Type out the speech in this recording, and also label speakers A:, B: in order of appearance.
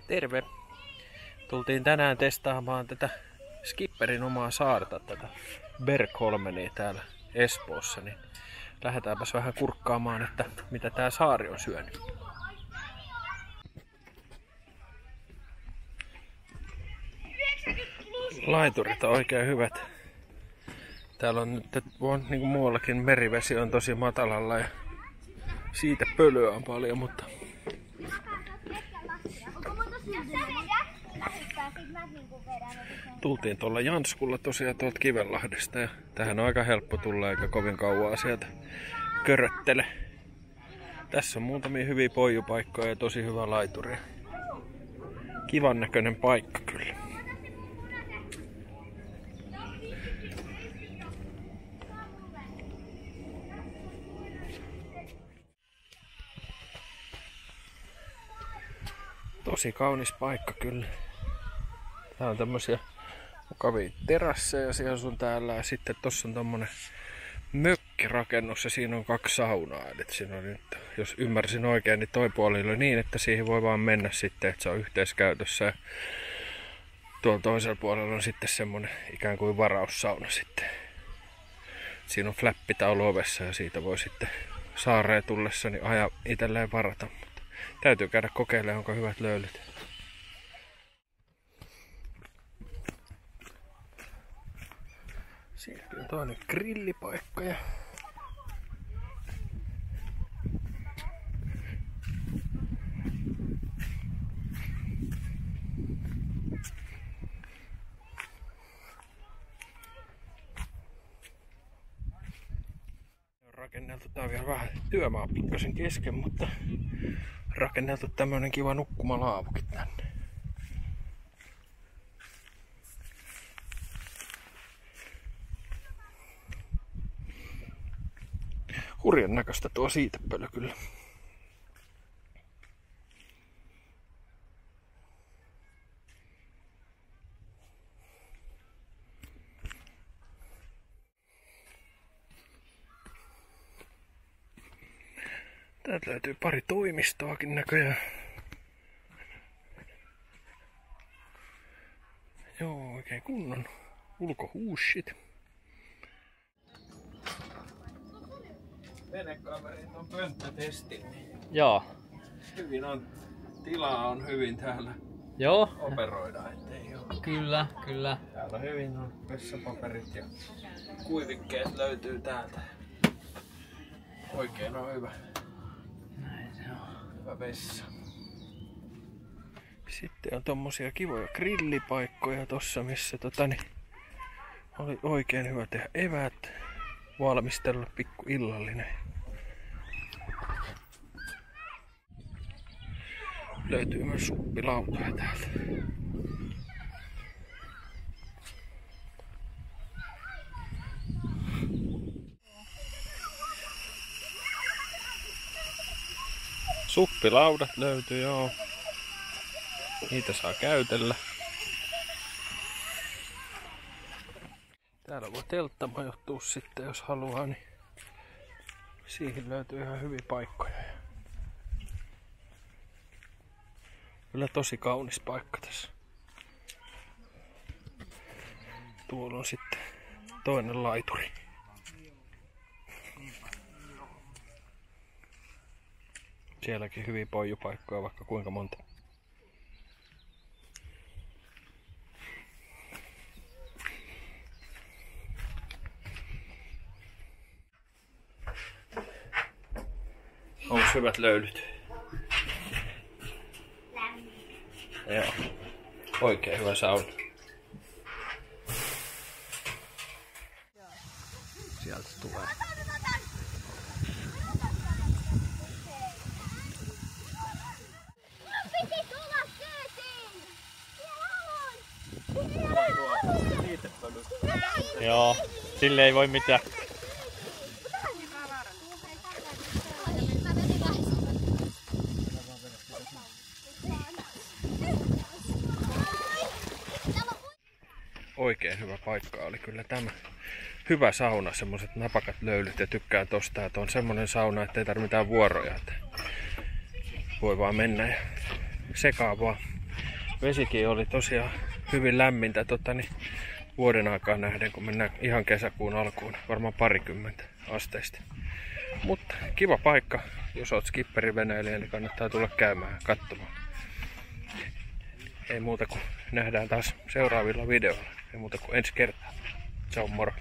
A: Terve! Tultiin tänään testaamaan tätä Skipperin omaa saarta, tätä Bergholmenia täällä Espoossa. Niin lähdetäänpäs vähän kurkkaamaan, että mitä tää saari on syönyt. Laiturit on oikein hyvät. Täällä on nyt, niin kuin muuallakin, merivesi on tosi matalalla ja siitä pölyä on paljon, mutta tultiin tuolla Janskulla tosiaan tuolta Kivenlahdesta ja tähän on aika helppo tulla eikä kovin kauaa sieltä köröttele. Tässä on muutamia hyviä poijupaikkoja ja tosi hyvä laituri. Kivan näköinen paikka kyllä. Tosi kaunis paikka kyllä. Tää on tämmösiä mukavia terasseja siellä sun täällä ja sitten tossa on tommonen mökkirakennus ja siinä on 2 saunaa. Eli siinä on nyt, jos ymmärsin oikein, niin toi puoli oli niin, että siihen voi vaan mennä sitten, että se on yhteiskäytössä. Ja tuolla toisella puolella on sitten semmonen ikään kuin varaussauna sitten. Siinä on flappitaulu ovessa ja siitä voi sitten saareen tullessa niin ajaa itselleen varata. Mutta täytyy käydä kokeilemaan, onko hyvät löylyt. Sielläkin on toinen grillipaikka ja rakenneltu, tää on vielä vähän työmaa pikkasen kesken, mutta rakenneltu tämmönen kiva nukkumalaavukin tänne. Hurjan näköistä tuo siitepöly kyllä. Täältä löytyy pari toimistoakin näköjään. Joo, oikein kunnon ulkohuussit. Venekaverit on pönttötestin.
B: Joo.
A: Hyvin on, tilaa on hyvin täällä.
B: Joo.
A: Operoida, ettei oo.
B: Kyllä, kyllä.
A: Täällä hyvin on vessapaperit ja kuivikkeet löytyy täältä. Oikein on hyvä.
B: Näin se on.
A: Hyvä vessa. Sitten on tommosia kivoja grillipaikkoja tossa, missä oli oikein hyvä tehdä eväät, valmistella pikku illallinen. Löytyy myös suppilautoja täältä. Suppilaudat löytyy, joo. Niitä saa käytellä. Täällä voi teltta majoittua sitten, jos haluaa, niin siihen löytyy ihan hyviä paikkoja. Kyllä tosi kaunis paikka tässä. Tuolla on sitten toinen laituri. Sielläkin hyviä poijupaikkoja, vaikka kuinka monta. Onko hyvät löylyt? Joo. Oikein hyvä sauna. Sieltä tulee.
B: Joo, sille ei voi mitään.
A: Oikein hyvä paikka oli kyllä tämä. Hyvä sauna, semmoset napakat löylyt ja tykkään tosta, että on semmonen sauna, ettei tarvitse mitään vuoroja. Että voi vaan mennä ja sekaa vaan Vesikin oli tosiaan hyvin lämmintä vuoden aikaan nähden, kun mennään ihan kesäkuun alkuun. Varmaan 20 asteista. Mutta kiva paikka, jos oot skipperiveneilijä, niin kannattaa tulla käymään katsomaan. Ei muuta kuin nähdään taas seuraavilla videoilla. Ei muuta kuin ensi kertaa. Ciao, moro!